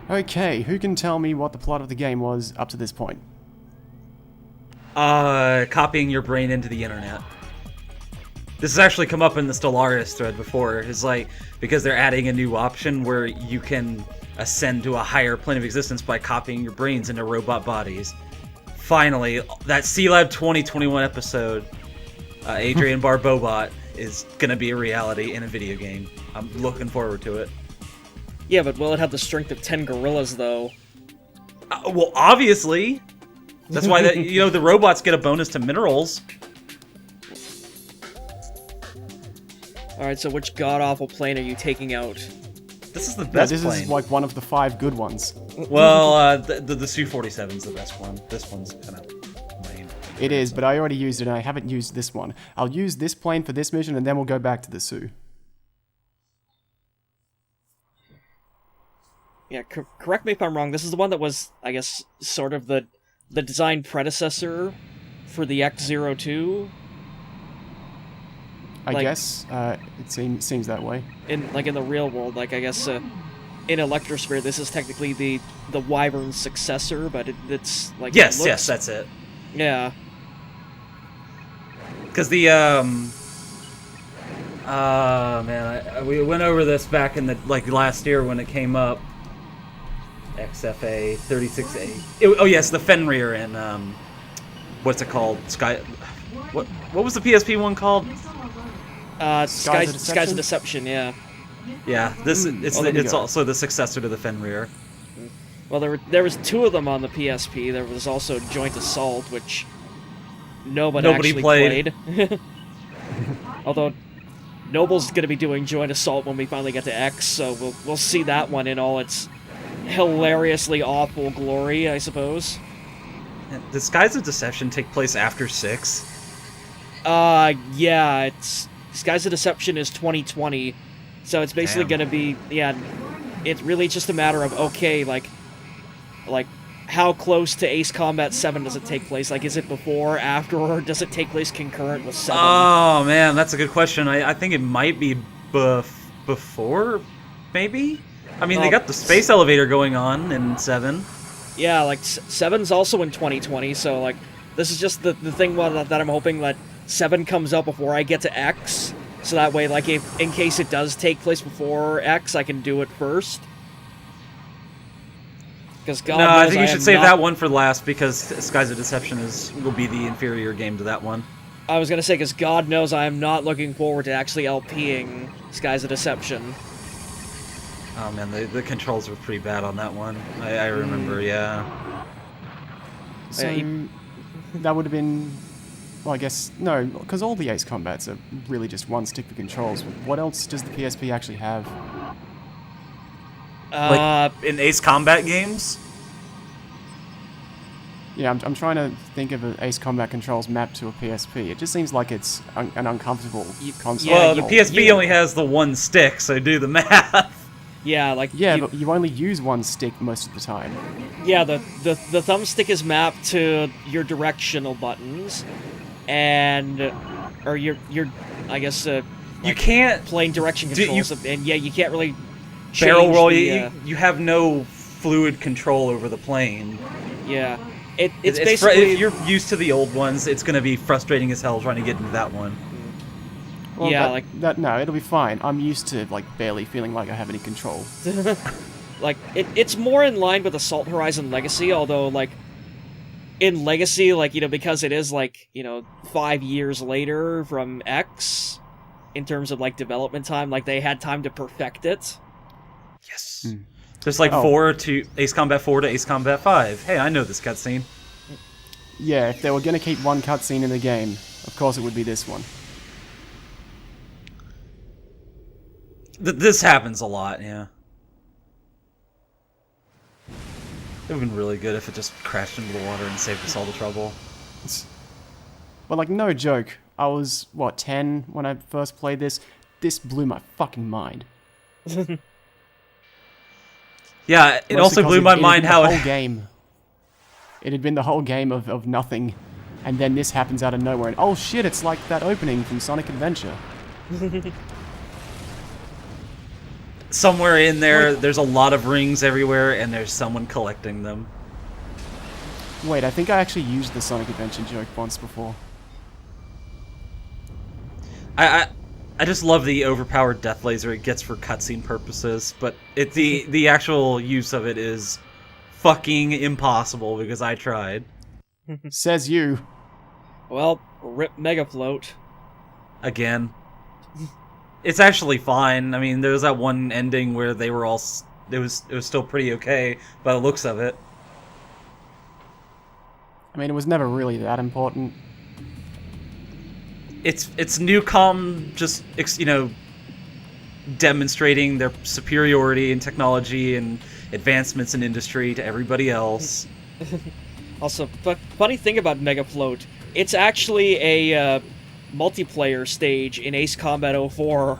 Okay, who can tell me what the plot of the game was up to this point? Copying your brain into the internet. This has actually come up in the Stellaris thread before. It's like, because they're adding a new option where you can ascend to a higher plane of existence by copying your brains into robot bodies. Finally, that C-Lab 2021 episode, Adrian Barbobot, is gonna be a reality in a video game. I'm looking forward to it. Yeah, but will it have the strength of 10 gorillas, though? Well, obviously. That's why the robots get a bonus to minerals. Alright, so which god-awful plane are you taking out? This is the best This plane. is like one of the 5 good ones. Well, the Su-47 is the best one. This one's kind of lame. It is, but I already used it and I haven't used this one. I'll use this plane for this mission and then we'll go back to the Su. Yeah, correct me if I'm wrong, this is the one that was, I guess, sort of the design predecessor for the X-02? I Like- guess, it seems that way. In the real world, like, I guess, in Electrosphere, this is technically the Wyvern's successor, but it's, like... Yes, it looks, yes, that's it. Yeah. Because the, man, we went over this back in the, last year when it came up. XFA-36A. Oh, yes, the Fenrir and, what's it called? What was the PSP one called? Skies of Deception, yeah. Yeah, it's also the successor to the Fenrir. Well, there was 2 of them on the PSP. There was also Joint Assault, which nobody actually played. Although Noble's going to be doing Joint Assault when we finally get to X, so we'll see that one in all its hilariously awful glory, I suppose. Does Skies of Deception take place after 6? Yeah, it's Skies of Deception is 2020, so it's basically going to be, yeah, it's really just a matter of, okay, like, how close to Ace Combat 7 does it take place? Like, is it before, after, or does it take place concurrent with 7? Oh, man, that's a good question. I think it might be before, maybe? I mean, they got the space elevator going on in 7. Yeah, like, 7's also in 2020, so, like, this is just the thing that I'm hoping that 7 comes out before I get to X, so that way, like, if in case it does take place before X, I can do it first. Because God knows I think you should save not... that one for last, because Skies of Deception will be the inferior game to that one. I was gonna say, because God knows I am not looking forward to actually LPing Skies of Deception. Oh man, the controls were pretty bad on that one. I remember, yeah. So, that would have been... Well, I guess... No, because all the Ace Combats are really just one stick for controls. What else does the PSP actually have? Like, in Ace Combat games? Yeah, I'm trying to think of an Ace Combat controls mapped to a PSP. It just seems like it's an uncomfortable console. Yeah, Well, the PSP only has the one stick, so do the math. Yeah, like... Yeah, but you only use one stick most of the time. Yeah, the thumbstick is mapped to your directional buttons, and... Or your I guess, you can't... plain direction controls, and yeah, you can't really... Barrel roll, the, you have no fluid control over the plane. Yeah. It's basically... If you're used to the old ones, it's going to be frustrating as hell trying to get into that one. Well, yeah, no, it'll be fine. I'm used to, like, barely feeling like I have any control. Like, it's more in line with Assault Horizon Legacy, although, like, in Legacy, like, because it is, like, 5 years later from X, in terms of, like, development time, like, they had time to perfect it. Yes. There's like 4 to Ace Combat 4 to Ace Combat 5. Hey, I know this cutscene. Yeah, if they were going to keep one cutscene in the game, of course it would be this one. This happens a lot, yeah. It would have been really good if it just crashed into the water and saved us all the trouble. But, like, no joke. I was, 10 when I first played this? This blew my fucking mind. Yeah, it also blew my mind how the whole game. It had been the whole game of nothing, and then this happens out of nowhere, and oh shit, it's like that opening from Sonic Adventure. somewhere in there, there's a lot of rings everywhere, and there's someone collecting them. Wait, I think I actually used the Sonic Adventure joke once before. I just love the overpowered death laser it gets for cutscene purposes, but the actual use of it is fucking impossible because I tried. Says you. Well, rip Megafloat. Again. It's actually fine. I mean, there was that one ending where they were all... It was still pretty okay by the looks of it. I mean, it was never really that important. It's Newcom just, demonstrating their superiority in technology and advancements in industry to everybody else. Also, funny thing about Megafloat, it's actually a multiplayer stage in Ace Combat 04.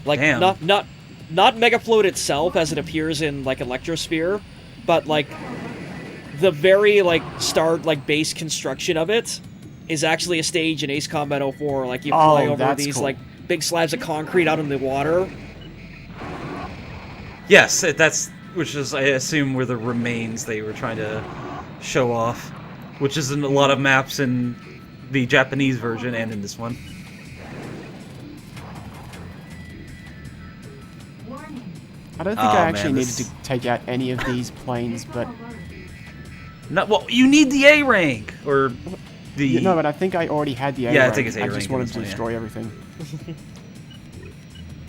Like, damn. not Megafloat itself as it appears in, like, Electrosphere, but, like, the very, like, base construction of it is actually a stage in Ace Combat 04. Like, you fly over these, cool. like, big slabs of concrete out in the water. Yes, which is, I assume, were the remains they were trying to show off, which is in a lot of maps in the Japanese version and in this one. I don't think I actually needed to take out any of these planes, but... Well, you need the A rank, or the... Yeah, no, but I think I already had the A Yeah, rank. I think it's A rank. I just wanted to destroy everything.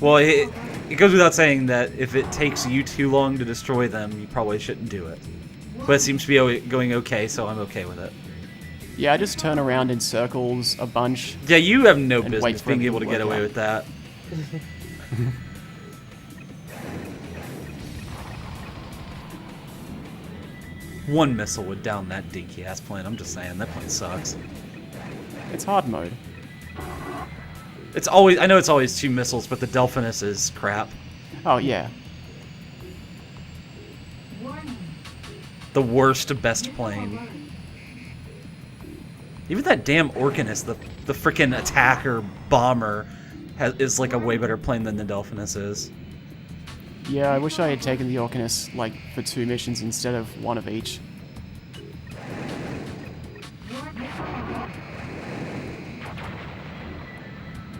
Well, it goes without saying that if it takes you too long to destroy them, you probably shouldn't do it. But it seems to be going okay, so I'm okay with it. Yeah, I just turn around in circles a bunch. Yeah, you have no And business wait for being it to able to get work away out. with that. One missile would down that dinky ass plane. I'm just saying, that plane sucks. It's hard mode. I know it's always 2 missiles, but the Delphinus is crap. Oh, yeah. The worst, best plane. Even that damn Orcanus, the frickin' attacker bomber, is like a way better plane than the Delphinus is. Yeah, I wish I had taken the Orcanus, like, for 2 missions instead of 1 of each.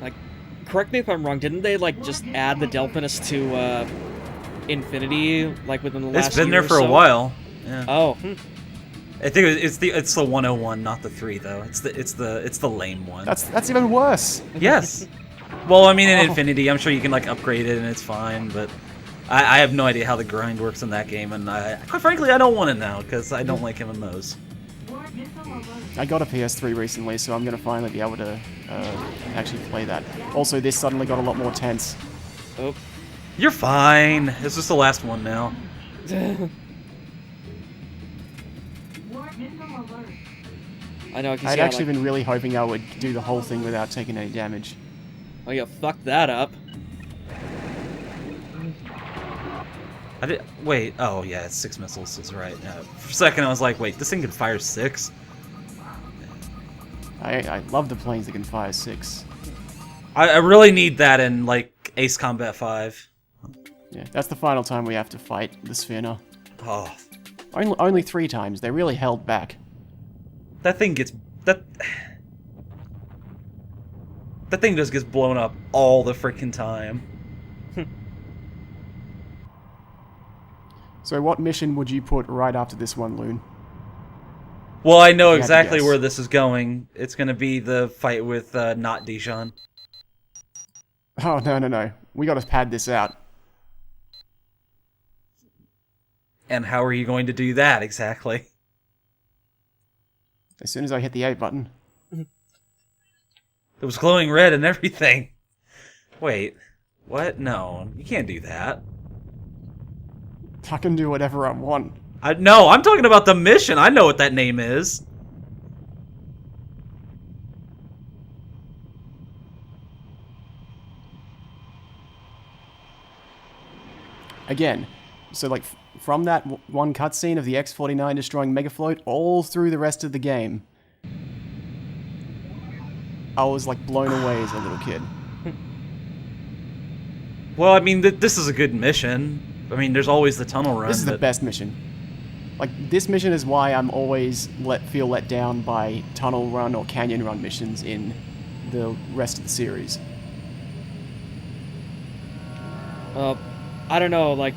Like, correct me if I'm wrong, didn't they, like, just add the Delphinus to, Infinity, like, within the last It's been year there or for so? a while. Yeah. Oh, I think it's the 101, not the 3 though. It's the lame one. That's even worse. Yes. Well, I mean, in Infinity, I'm sure you can like upgrade it and it's fine, but I have no idea how the grind works in that game, and quite frankly, I don't want to know because I don't like MMOs. I got a PS3 recently, so I'm going to finally be able to actually play that. Also, this suddenly got a lot more tense. oh. You're fine. It's just the last one now. I know, 'cause I'd yeah, actually like, been really hoping I would do the whole thing without taking any damage. oh yeah, fuck that up. Wait. Oh yeah, it's 6 missiles. Is right. For a second, I was like, wait, this thing can fire 6. I love the planes that can fire 6. I really need that in like Ace Combat 5. Yeah, that's the final time we have to fight the Sphere now. Oh, Only 3 times. They really held back. that thing gets that thing just gets blown up all the freaking time. So what mission would you put right after this one, Loon? Well, I know If you had to exactly guess. where this is going. It's going to be the fight with not Dijon. Oh, no. We gotta pad this out. And how are you going to do that exactly? As soon as I hit the A button. It was glowing red and everything. Wait, what? No, you can't do that. I can do whatever I want. No, I'm talking about the mission. I know what that name is. Again, so like from that one cutscene of the X-49 destroying Megafloat all through the rest of the game, I was like blown away as a little kid. Well, I mean, this is a good mission. I mean, there's always the tunnel run. This is the best mission. Like, this mission is why I'm always feel let down by tunnel run or canyon run missions in the rest of the series. I don't know, like,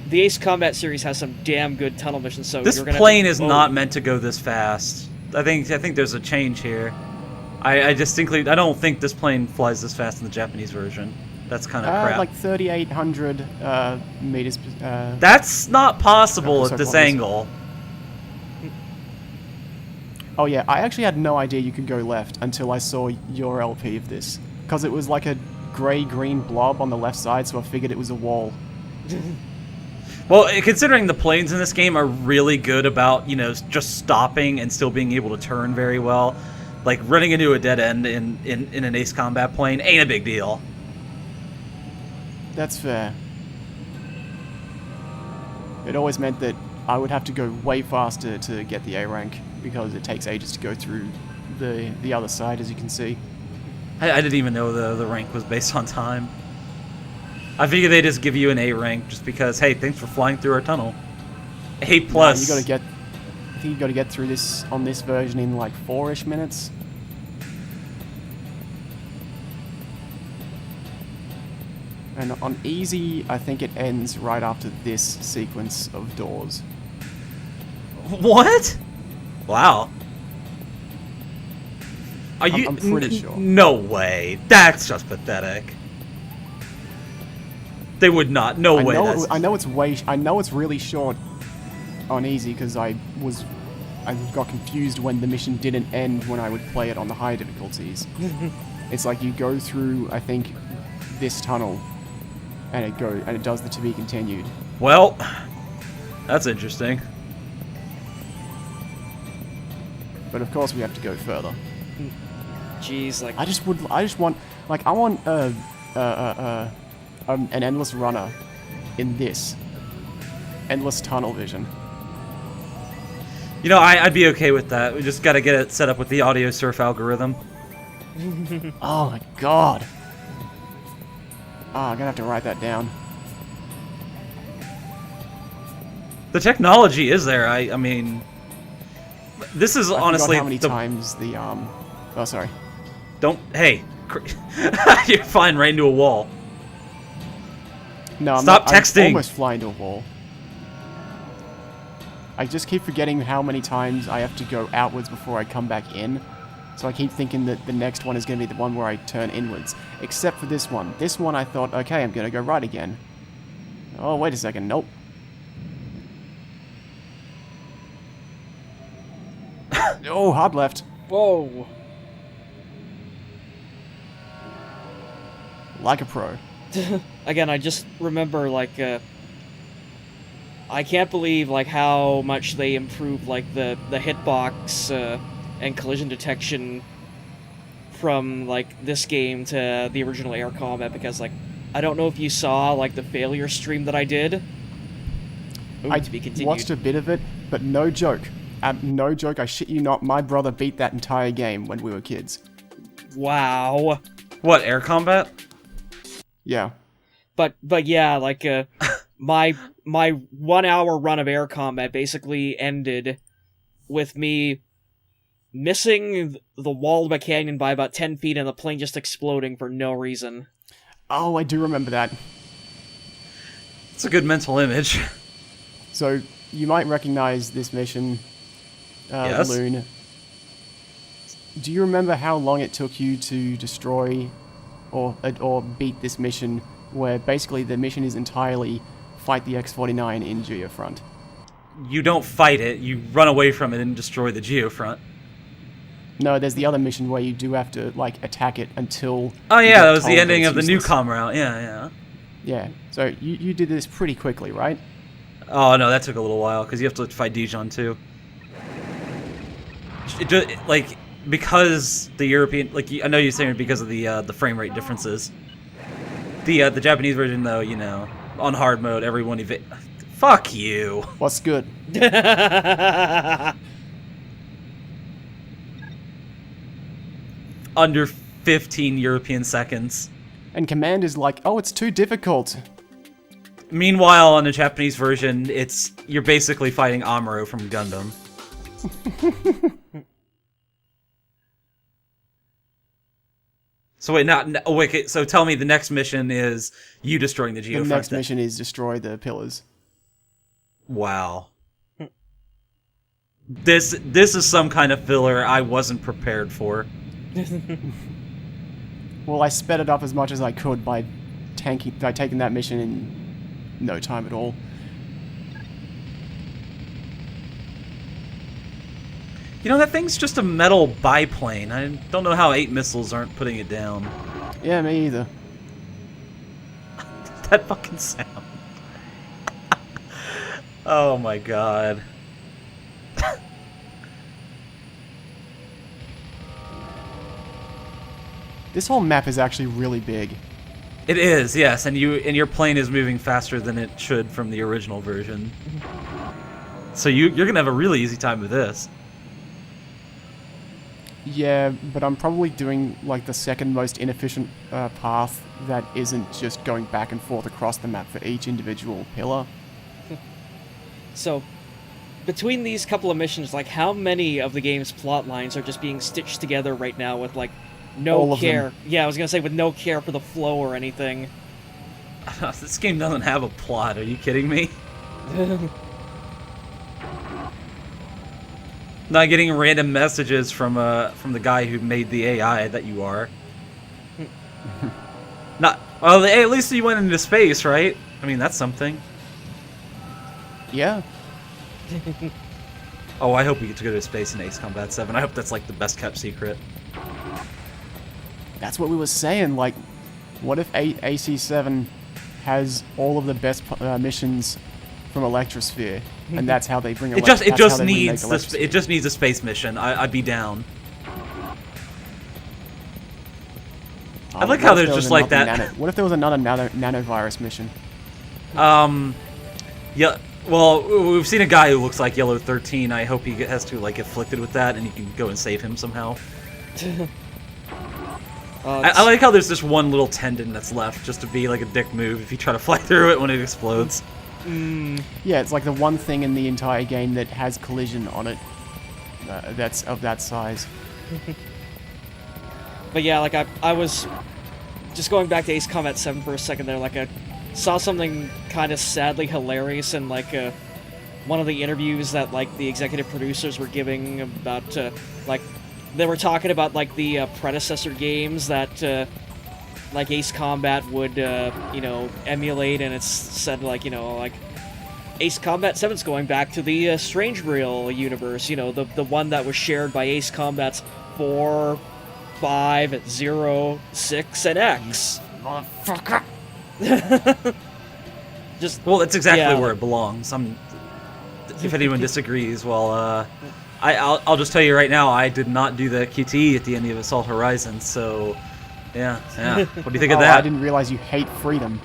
the Ace Combat series has some damn good tunnel missions, so this you're gonna plane is not meant to go this fast. I think there's a change here. I don't think this plane flies this fast in the Japanese version. That's kind of crap. Like 3,800 meters. That's not possible at this angle. Oh yeah, I actually had no idea you could go left until I saw your LP of this, because it was like a grey-green blob on the left side, so I figured it was a wall. Well, considering the planes in this game are really good about, you know, just stopping and still being able to turn very well, like running into a dead end in an Ace Combat plane ain't a big deal. That's fair. It always meant that I would have to go way faster to get the A rank, because it takes ages to go through the other side, as you can see. I didn't even know the rank was based on time. I figured they just give you an A rank just because, hey, thanks for flying through our tunnel. A+. No, I think you gotta get through this on this version in like 4-ish minutes. And on easy, I think it ends right after this sequence of doors. What? Wow. I'm pretty sure. No way. That's just pathetic. They would not. No way. I know it's really short on easy, because I got confused when the mission didn't end when I would play it on the higher difficulties. It's like you go through, I think, this tunnel, and it does the to be continued. Well, that's interesting. But of course we have to go further. Jeez, like... I just want an endless runner in this. Endless tunnel vision. You know, I'd be okay with that. We just gotta get it set up with the audio surf algorithm. Oh my god. I'm gonna have to write that down. The technology is there. I mean... This is honestly... how many times the, Oh, sorry. Don't... Hey. You're flying right into a wall. No, Stop texting! I'm almost flying into a wall. I just keep forgetting how many times I have to go outwards before I come back in. So I keep thinking that the next one is going to be the one where I turn inwards. Except for this one. This one I thought, okay, I'm going to go right again. Oh, wait a second. Nope. Oh, hard left. Whoa. Like a pro. Again, I just remember, like, I can't believe, like, how much they improved, like, the hitbox, and collision detection from, like, this game to the original Air Combat, because, like, I don't know if you saw, like, the failure stream that I did. I to be continued. watched a bit of it, but no joke. No joke, I shit you not, my brother beat that entire game when we were kids. Wow. What, Air Combat? Yeah. But yeah, like, my 1 hour run of Air Combat basically ended with me missing the wall of a canyon by about 10 feet and the plane just exploding for no reason. Oh, I do remember that. It's a good mental image. So, you might recognize this mission, Yes. Loon. Do you remember how long it took you to destroy or beat this mission, where basically the mission is entirely fight the X-49 in Geofront? You don't fight it, you run away from it and destroy the Geofront. No, there's the other mission where you do have to, like, attack it until... Oh you yeah, get that was the told ending of the it's useless. Newcom route, yeah. Yeah, so you did this pretty quickly, right? Oh no, that took a little while, because you have to fight Dijon too. Like, because the European... Like, I know you're saying because of the frame rate differences. The Japanese version, though, you know, on hard mode, everyone Fuck you! What's good? Under 15 European seconds. And Command is like, oh, it's too difficult. Meanwhile, on the Japanese version, you're basically fighting Amuro from Gundam. So wait, so tell me the next mission is you destroying the Geofront. The next mission is destroy the pillars. Wow. This is some kind of filler I wasn't prepared for. Well, I sped it up as much as I could by taking that mission in no time at all. You know, that thing's just a metal biplane. I don't know how 8 missiles aren't putting it down. Yeah, me either. That fucking sound. Oh my god. This whole map is actually really big. It is, yes, and your plane is moving faster than it should from the original version. So you're gonna have a really easy time with this. Yeah, but I'm probably doing like the second most inefficient path that isn't just going back and forth across the map for each individual pillar. So, between these couple of missions, like, how many of the game's plot lines are just being stitched together right now with, like, no care? Yeah, I was gonna say with no care for the flow or anything. This game doesn't have a plot, are you kidding me? Not getting random messages from the guy who made the AI that you are. Well, at least you went into space, right? I mean, that's something. Yeah. Oh, I hope we get to go to space in Ace Combat 7. I hope that's like the best kept secret. That's what we were saying, like, what if AC7 has all of the best missions from Electrosphere, and that's how they bring it just needs a space mission. I'd be down. I like how there's just like that. What if there was another nanovirus mission? Yeah. Well, we've seen a guy who looks like Yellow 13. I hope he has to like get afflicted with that, and you can go and save him somehow. I like how there's just one little tendon that's left, just to be like a dick move if you try to fly through it when it explodes. Yeah, it's like the one thing in the entire game that has collision on it that's of that size. But yeah, like I was just going back to Ace Combat 7 for a second there, like I saw something kind of sadly hilarious in like one of the interviews that like the executive producers were giving about like they were talking about like the predecessor games that like Ace Combat would emulate, and it's said like like Ace Combat 7's going back to the Strange Real universe, the one that was shared by Ace Combats 4, 5, 0, 6, and X. Motherfucker. Well, that's exactly where it belongs. If anyone disagrees, well, I'll just tell you right now, I did not do the QTE at the end of Assault Horizon, so yeah. What do you think of that? I didn't realize you hate freedom.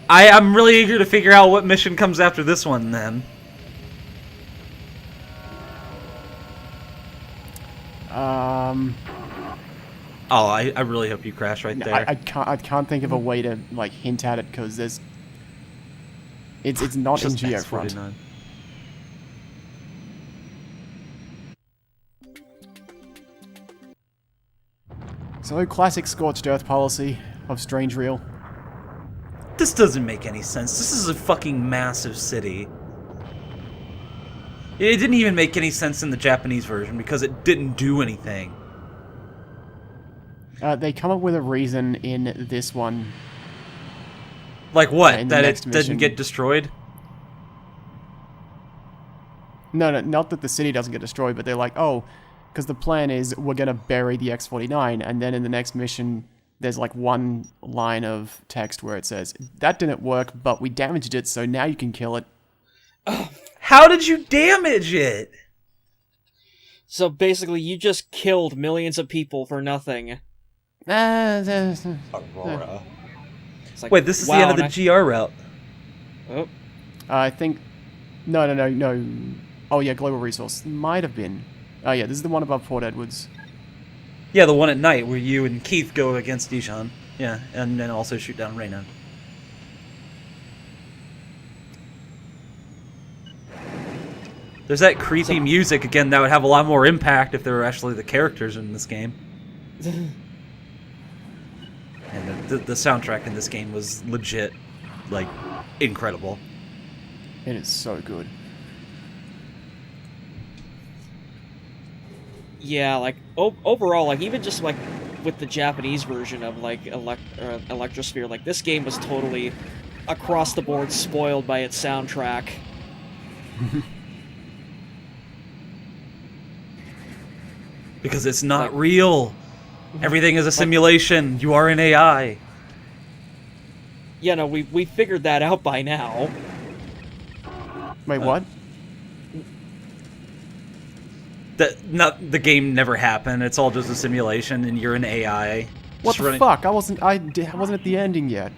I'm really eager to figure out what mission comes after this one, then. Oh, I really hope you crash right there. I can't think of a way to like hint at it because it's not in Geofront. So classic scorched earth policy of Strange Real. This doesn't make any sense. This is a fucking massive city. It didn't even make any sense in the Japanese version because it didn't do anything. They come up with a reason in this one. Like what? That it didn't get destroyed? No, not that the city doesn't get destroyed, but they're like, oh, because the plan is we're going to bury the X-49, and then in the next mission, there's like one line of text where it says, that didn't work, but we damaged it, so now you can kill it. How did you damage it? So basically, you just killed millions of people for nothing. Aurora. Like, wait, this is the end of the GR route. Oh. I think... No. Oh yeah, Global Resource. Might have been. Oh yeah, this is the one above Port Edwards. Yeah, the one at night where you and Keith go against Dijon. Yeah, and then also shoot down Reyna. There's that creepy music again that would have a lot more impact if there were actually the characters in this game. And the soundtrack in this game was legit, like, incredible. It is so good. Yeah, like, overall, like, even just, like, with the Japanese version of, like, Electrosphere, like, this game was totally, across the board, spoiled by its soundtrack. Because it's not real. Everything is a simulation. You are an AI. Yeah, no, we figured that out by now. Wait, what? The game never happened. It's all just a simulation, and you're an AI. What the fuck? I wasn't at the ending yet.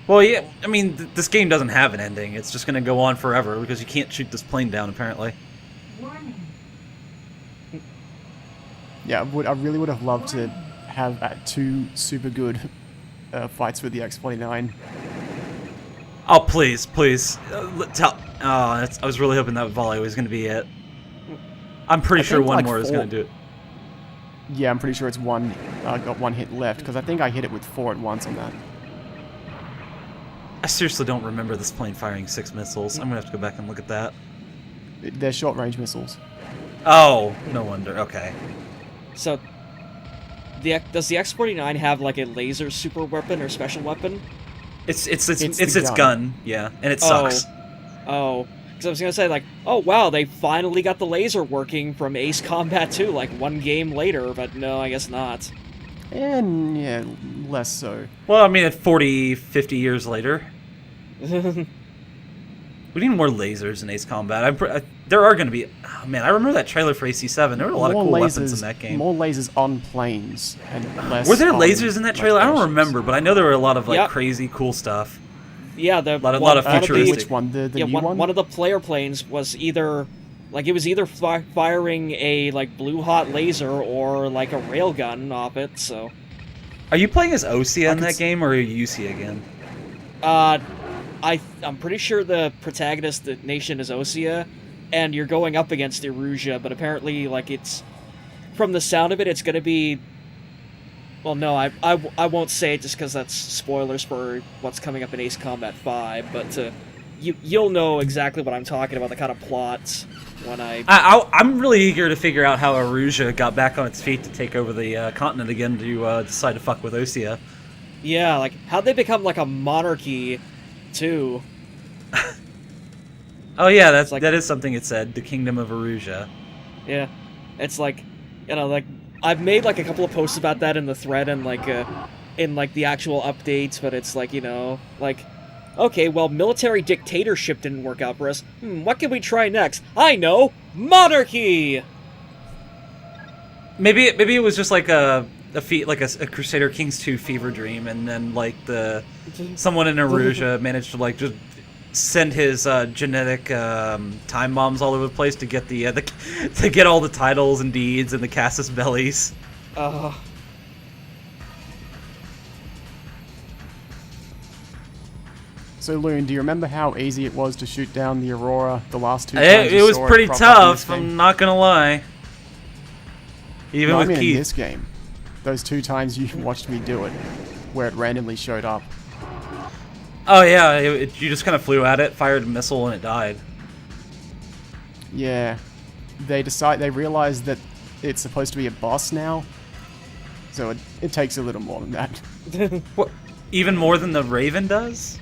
Well, yeah. I mean, this game doesn't have an ending. It's just gonna go on forever because you can't shoot this plane down, apparently. Yeah, I really would have loved to have 2 super good fights with the X-49. Oh, please, please. I was really hoping that volley was going to be it. I'm pretty sure one more is going to do it. Yeah, I'm pretty sure it's one. Got 1 hit left, because I think I hit it with 4 at once on that. I seriously don't remember this plane firing 6 missiles. I'm going to have to go back and look at that. They're short-range missiles. Oh, no wonder. Okay. So, does the X-49 have, like, a laser super weapon or special weapon? It's its gun, yeah, and it sucks. Oh, because I was gonna say, like, oh wow, they finally got the laser working from Ace Combat 2, like, 1 game later, but no, I guess not. And, yeah, less so. Well, I mean, 40, 50 years later. We need more lasers in Ace Combat. There are going to be... Oh, man, I remember that trailer for AC7. There were a lot of cool weapons in that game. More lasers on planes and less... Were there lasers in that trailer? I don't remember, but I know there were a lot of, like, crazy cool stuff. Yeah, a lot of futuristic... Which one? The new one? One of the player planes was either... Like, it was either firing a, like, blue-hot laser or, like, a railgun off it, so... Are you playing as Osea in that game, or are you UC again? I'm pretty sure the protagonist, the nation, is Osea, and you're going up against Erusia, but apparently, like, it's... From the sound of it, it's gonna be... Well, no, I won't say it just because that's spoilers for what's coming up in Ace Combat 5, but you'll know exactly what I'm talking about, the kind of plots when I'm really eager to figure out how Erusia got back on its feet to take over the continent again to decide to fuck with Osea. Yeah, like, how'd they become, like, a monarchy... too. Oh yeah, that is something it said. The Kingdom of Erusia. Yeah, it's like, you know, like I've made like a couple of posts about that in the thread and like in like the actual updates, but it's like, you know, like, okay, well, military dictatorship didn't work out for us. What can we try next? I know, monarchy. Maybe it was just like a Crusader Kings 2 fever dream, and then like someone in Erusia managed to like just send his genetic time bombs all over the place to get to get all the titles and deeds and the casus bellis. So Loon, do you remember how easy it was to shoot down the Aurora the last 2 times? It was pretty tough. I'm not gonna lie. Even with Keith. In this game. Those 2 times you watched me do it, where it randomly showed up. Oh yeah, you just kind of flew at it, fired a missile, and it died. Yeah, they realized that it's supposed to be a boss now, so it takes a little more than that. What? Even more than the Raven does?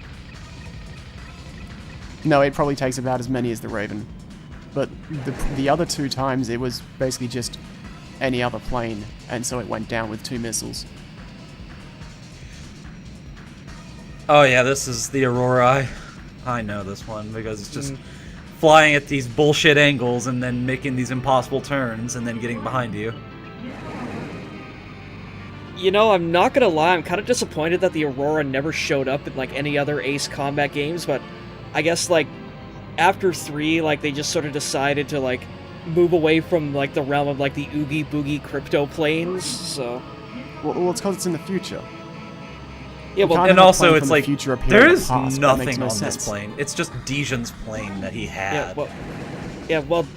No, it probably takes about as many as the Raven, but the other 2 times it was basically just any other plane, and so it went down with 2 missiles. Oh yeah, this is the Aurora. I know this one because it's just flying at these bullshit angles and then making these impossible turns and then getting behind you. You know, I'm not gonna lie, I'm kind of disappointed that the Aurora never showed up in like any other Ace Combat games, but I guess like after 3, like, they just sort of decided to, like, move away from, like, the realm of, like, the Oogie Boogie crypto planes, so... Well, it's because it's in the future. Yeah, well, and also it's like, there is nothing nothing on this plane. It's just Dijon's plane that he had. Well,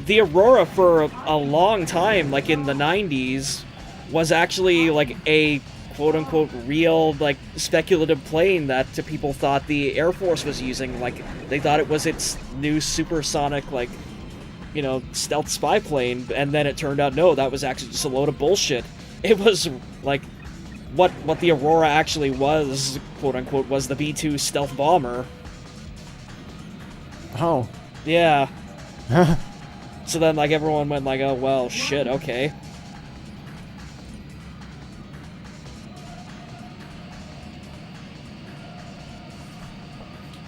the Aurora for a long time, like in the 90s, was actually like a quote-unquote real, like, speculative plane that people thought the Air Force was using. Like, they thought it was its new supersonic, like, you know, stealth spy plane, and then it turned out, no, that was actually just a load of bullshit. It was, like, what the Aurora actually was, quote-unquote, was the B-2 stealth bomber. Oh. Yeah. So then, like, everyone went like, oh, well, shit, okay.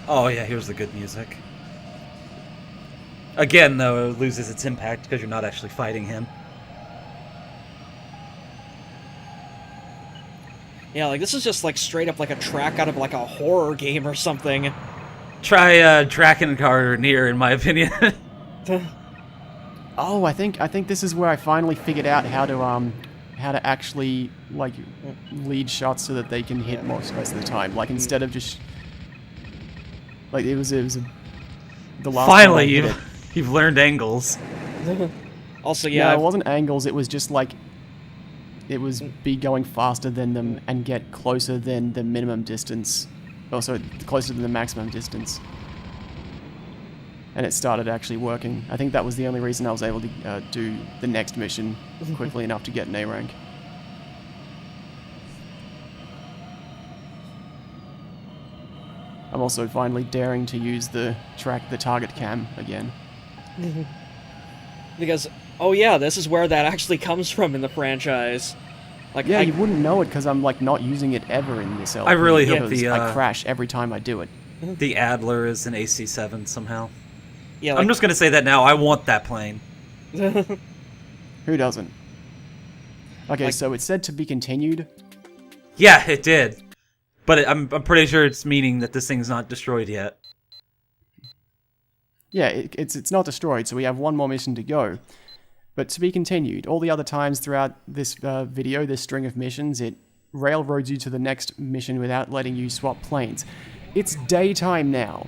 Oh yeah, here's the good music. Again, though, it loses its impact because you're not actually fighting him. Yeah, like, this is just, like, straight up like a track out of, like, a horror game or something. Try Drakencar Near, in my opinion. Oh, I think this is where I finally figured out how to actually, like, lead shots so that they can hit most of the time. Like, instead of just, like, it was the last Finally, time I hit you've learned angles. Also, yeah, no, it wasn't angles. It was just like, it was be going faster than them and get closer than the minimum distance. Also, closer than the maximum distance. And it started actually working. I think that was the only reason I was able to do the next mission quickly enough to get an A rank. I'm also finally daring to use the target cam again. Because, oh yeah, this is where that actually comes from in the franchise. Like, yeah, you wouldn't know it because I'm, like, not using it ever in this LP. I really hope I crash every time I do it. The Adler is an AC-7 somehow. Yeah, like, I'm just gonna say that now. I want that plane. Who doesn't? Okay, like, so it said to be continued. Yeah, it did. But I'm pretty sure it's meaning that this thing's not destroyed yet. Yeah, it's not destroyed, so we have one more mission to go. But to be continued. All the other times throughout this video, this string of missions, it railroads you to the next mission without letting you swap planes. It's daytime now.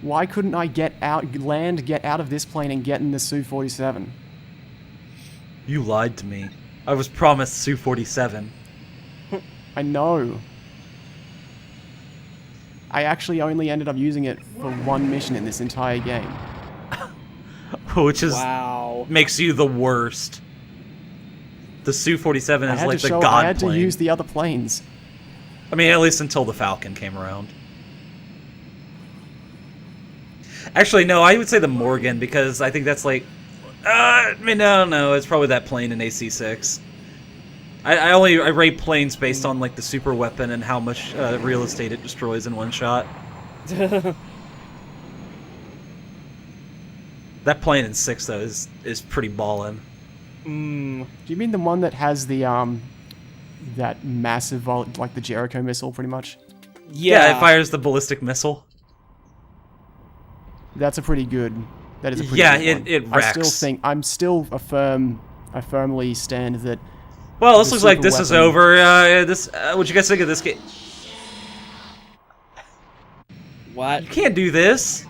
Why couldn't I get out of this plane and get in the Su-47? You lied to me. I was promised Su-47. I know. I actually only ended up using it for one mission in this entire game. Which is... wow. Makes you the worst. The Su-47 is like the god plane. I had to use the other planes. I mean, at least until the Falcon came around. Actually, no, I would say the Morgan, because I think that's like... I mean, no, it's probably that plane in AC-6. I rate planes based on, like, the super weapon and how much real estate it destroys in one shot. That plane in 6, though, is pretty ballin'. Do you mean the one that has the, that massive, like the Jericho missile, pretty much? Yeah, it fires the ballistic missile. That's a pretty good... That is a pretty good one. it wrecks. I still think... I firmly stand that... Well, this looks like this is over. What'd you guys think of this game? What? You can't do this.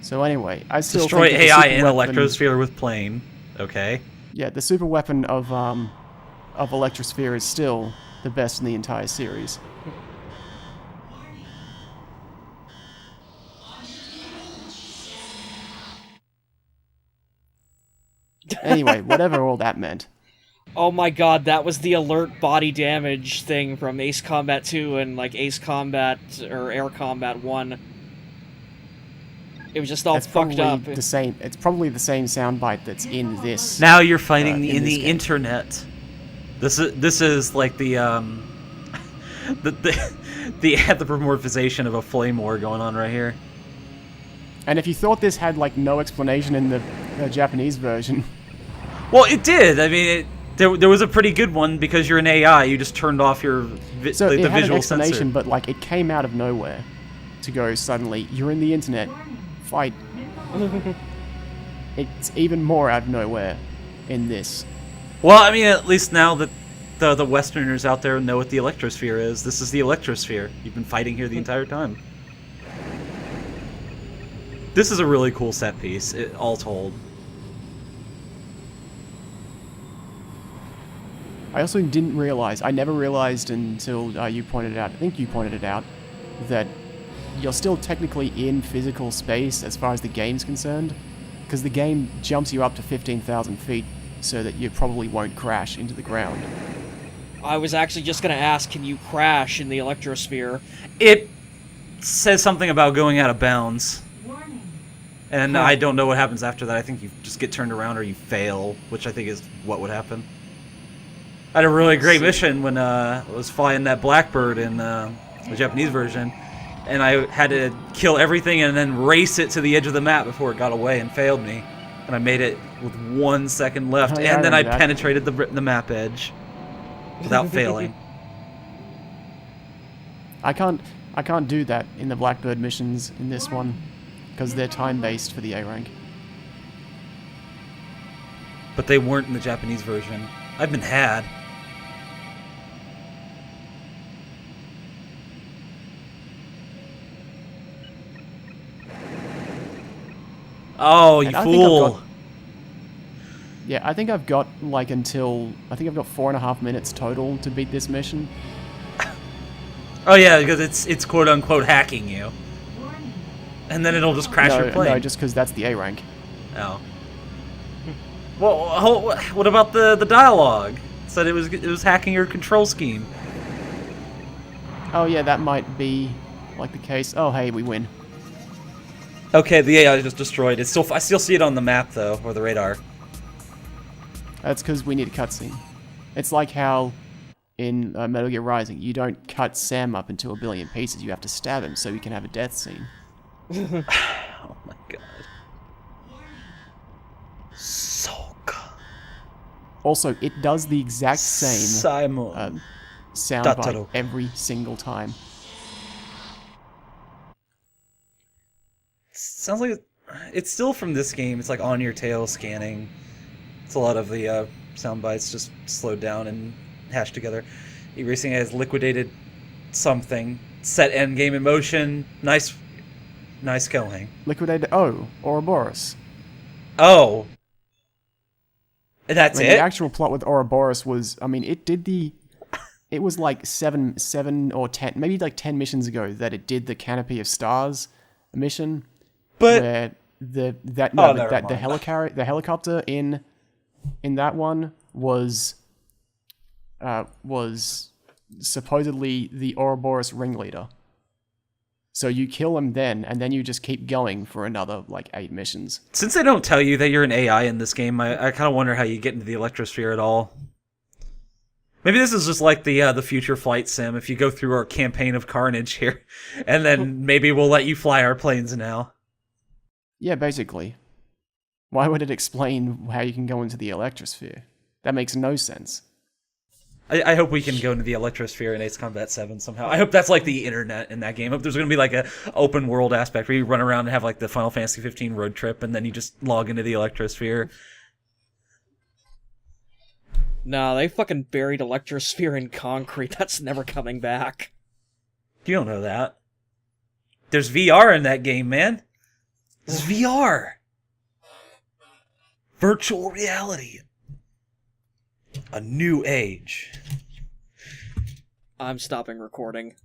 So anyway, I still destroy think AI in Electrosphere with plane. Okay. Yeah, the super weapon of Electrosphere is still the best in the entire series. Anyway, whatever all that meant. Oh my god, that was the alert body damage thing from Ace Combat 2 and, like, Ace Combat, or Air Combat 1. It was just all fucked up. It's probably the same soundbite that's in this. Now you're fighting in the internet. This is like the anthropomorphization of a flame war going on right here. And if you thought this had, like, no explanation in the Japanese version... Well, it did. I mean, There was a pretty good one because you're an AI. You just turned off your So the it had an visual explanation, sensor. but like it came out of nowhere to go suddenly. You're in the internet. Fight. It's even more out of nowhere in this. Well, I mean, at least now that the Westerners out there know what the Electrosphere is. This is the Electrosphere. You've been fighting here the entire time. This is a really cool set piece, all told. I also didn't realize, I never realized until you pointed it out, I think you pointed it out, that you're still technically in physical space as far as the game's concerned, because the game jumps you up to 15,000 feet so that you probably won't crash into the ground. I was actually just going to ask, can you crash in the Electrosphere? It says something about going out of bounds. And I don't know what happens after that. I think you just get turned around or you fail, which I think is what would happen. I had a really great mission when I was flying that Blackbird in the Japanese version, and I had to kill everything and then race it to the edge of the map before it got away and failed me. And I made it with 1 second left, and then I penetrated the map edge without failing. I can't do that in the Blackbird missions in this one, because they're time-based for the A rank. But they weren't in the Japanese version. I've been had. Oh, you fool! I think I've got like until I think I've got 4.5 minutes total to beat this mission. Oh yeah, because it's quote unquote hacking you, and then it'll just crash your plane. No, just because that's the A rank. Oh. Well, what about the dialogue? It said it was hacking your control scheme. Oh yeah, that might be like the case. Oh hey, we win. Okay, the AI is just destroyed. I still see it on the map though, or the radar. That's because we need a cutscene. It's like how in Metal Gear Rising, you don't cut Sam up into a billion pieces. You have to stab him so you can have a death scene. Oh my god. Soka. Also, it does the exact same Simon. soundbite every single time. Sounds like it's still from this game. It's like on your tail scanning. It's a lot of the sound bites just slowed down and hashed together. Erasing has liquidated something. Set end game in motion. Nice going. Liquidated Ouroboros. Oh. That's it? The actual plot with Ouroboros was, I mean, it was like seven or 10, maybe like 10 missions ago that it did the Canopy of Stars mission. But where the helicopter in that one was supposedly the Ouroboros ringleader. So you kill him then, and then you just keep going for another like 8 missions. Since they don't tell you that you're an AI in this game, I kind of wonder how you get into the Electrosphere at all. Maybe this is just like the future flight sim. If you go through our campaign of carnage here, and then maybe we'll let you fly our planes now. Yeah, basically. Why would it explain how you can go into the Electrosphere? That makes no sense. I hope we can go into the Electrosphere in Ace Combat 7 somehow. I hope that's like the internet in that game. I hope there's going to be like a open world aspect where you run around and have like the Final Fantasy 15 road trip, and then you just log into the Electrosphere. Nah, they fucking buried Electrosphere in concrete. That's never coming back. You don't know that. There's VR in that game, man. This is VR. Virtual reality. A new age. I'm stopping recording.